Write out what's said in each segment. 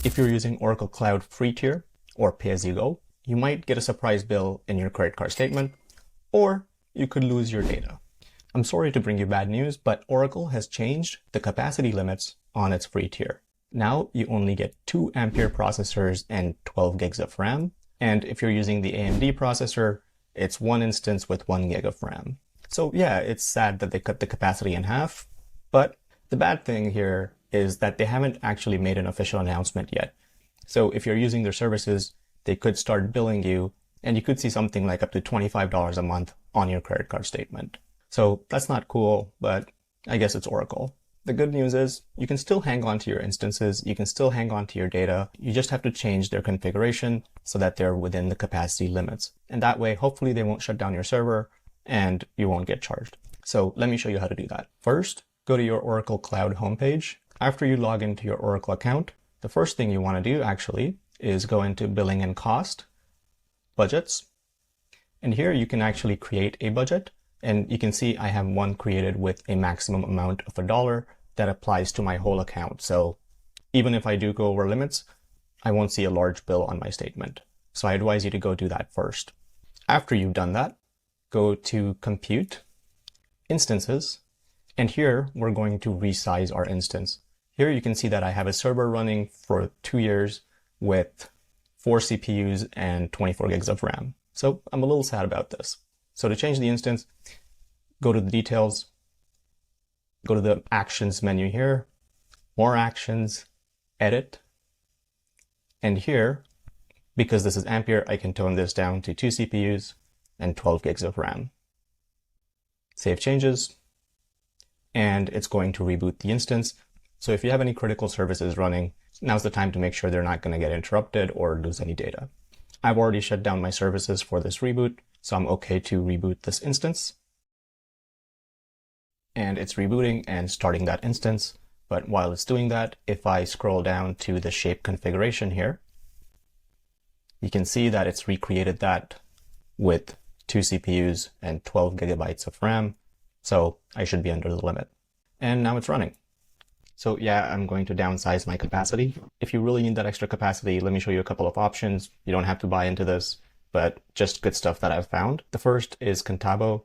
If you're using Oracle Cloud free tier or pay-as-you-go, you might get a surprise bill in your credit card statement, or you could lose your data. I'm sorry to bring you bad news, but Oracle has changed the capacity limits on its free tier. Now you only get 2 Ampere processors and 12 gigs of RAM. And if you're using the AMD processor, it's 1 instance with 1 gig of RAM. So yeah, it's sad that they cut the capacity in half, but the bad thing here is that they haven't actually made an official announcement yet. So if you're using their services, they could start billing you, and you could see something like up to $25 a month on your credit card statement. So that's not cool, but I guess it's Oracle. The good news is you can still hang on to your instances, you can still hang on to your data, you just have to change their configuration so that they're within the capacity limits. And that way, hopefully they won't shut down your server and you won't get charged. So let me show you how to do that. First, go to your Oracle Cloud homepage. After you log into your Oracle account, the first thing you want to do actually is go into Billing and Cost, Budgets. And here you can actually create a budget. And you can see I have one created with a maximum amount of $1 that applies to my whole account. So even if I do go over limits, I won't see a large bill on my statement. So I advise you to go do that first. After you've done that, go to Compute, Instances, and here we're going to resize our instance. Here you can see that I have a server running for 2 years with 4 CPUs and 24 gigs of RAM. So I'm a little sad about this. So to change the instance, go to the details, go to the actions menu here, more actions, edit. And here, because this is Ampere, I can tone this down to 2 CPUs and 12 gigs of RAM. Save changes, and it's going to reboot the instance. So if you have any critical services running, now's the time to make sure they're not going to get interrupted or lose any data. I've already shut down my services for this reboot, so I'm okay to reboot this instance. And it's rebooting and starting that instance. But while it's doing that, if I scroll down to the shape configuration here, you can see that it's recreated that with 2 CPUs and 12 gigabytes of RAM. So I should be under the limit. And now it's running. So yeah, I'm going to downsize my capacity. If you really need that extra capacity, let me show you a couple of options. You don't have to buy into this, but just good stuff that I've found. The first is Contabo.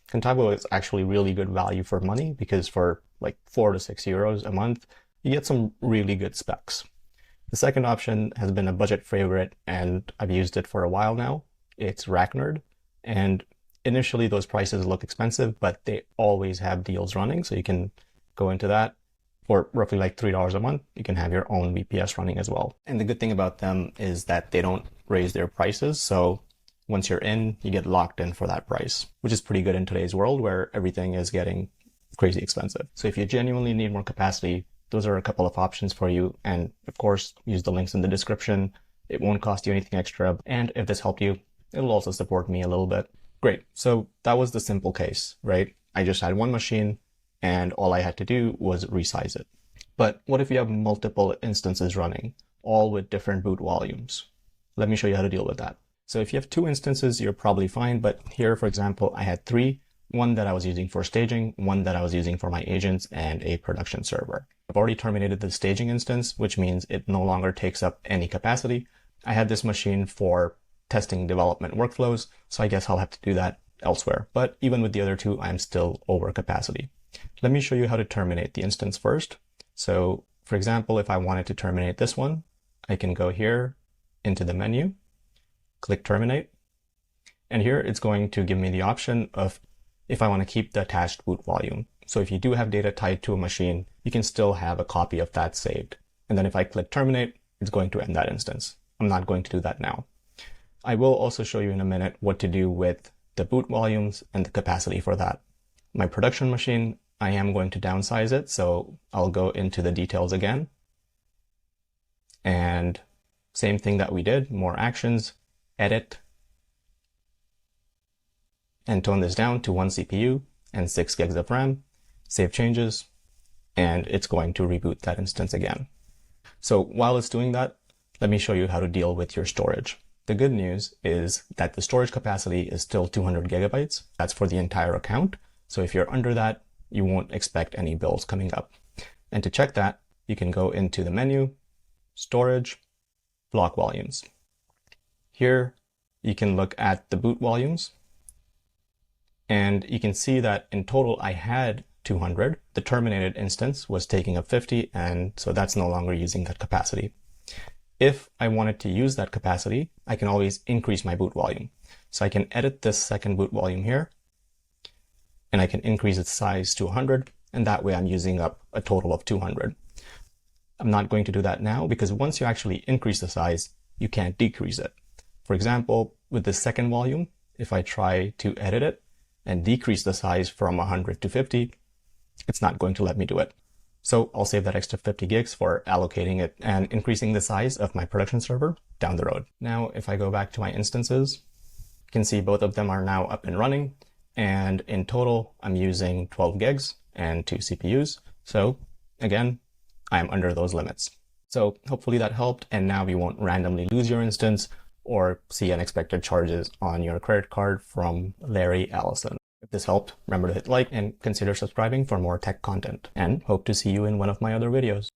Contabo is actually really good value for money because for like 4 to 6 euros a month, you get some really good specs. The second option has been a budget favorite, and I've used it for a while now. It's Racknerd, and initially those prices look expensive, but they always have deals running, so you can go into that. For roughly like $3 a month, you can have your own VPS running as well. And the good thing about them is that they don't raise their prices. So once you're in, you get locked in for that price, which is pretty good in today's world where everything is getting crazy expensive. So if you genuinely need more capacity, those are a couple of options for you. And of course, use the links in the description. It won't cost you anything extra. And if this helped you, it'll also support me a little bit. Great. So that was the simple case, right? I just had one machine, and all I had to do was resize it. But what if you have multiple instances running, all with different boot volumes? Let me show you how to deal with that. So if you have 2 instances, you're probably fine. But here, for example, I had 3, one that I was using for staging, one that I was using for my agents, and a production server. I've already terminated the staging instance, which means it no longer takes up any capacity. I had this machine for testing development workflows, so I guess I'll have to do that elsewhere. But even with the other 2, I'm still over capacity. Let me show you how to terminate the instance first. So for example, if I wanted to terminate this one, I can go here into the menu, click terminate. And here it's going to give me the option of if I want to keep the attached boot volume. So if you do have data tied to a machine, you can still have a copy of that saved. And then if I click terminate, it's going to end that instance. I'm not going to do that now. I will also show you in a minute what to do with the boot volumes and the capacity for that. My production machine, I am going to downsize it, so I'll go into the details again. And same thing that we did, more actions, edit, and tone this down to 1 CPU and 6 gigs of RAM, save changes, and it's going to reboot that instance again. So while it's doing that, let me show you how to deal with your storage. The good news is that the storage capacity is still 200 gigabytes. That's for the entire account. So if you're under that, you won't expect any bills coming up. And to check that, you can go into the menu, storage, block volumes. Here you can look at the boot volumes, and you can see that in total I had 200. The terminated instance was taking up 50, and so that's no longer using that capacity. If I wanted to use that capacity, I can always increase my boot volume. So I can edit this second boot volume here, and I can increase its size to 100, and that way I'm using up a total of 200. I'm not going to do that now because once you actually increase the size, you can't decrease it. For example, with the second volume, if I try to edit it and decrease the size from 100 to 50, it's not going to let me do it. So I'll save that extra 50 gigs for allocating it and increasing the size of my production server down the road. Now, if I go back to my instances, you can see both of them are now up and running. And in total, I'm using 12 gigs and 2 CPUs. So again, I'm under those limits. So hopefully that helped. And now you won't randomly lose your instance or see unexpected charges on your credit card from Larry Ellison. If this helped, remember to hit like and consider subscribing for more tech content, and hope to see you in one of my other videos.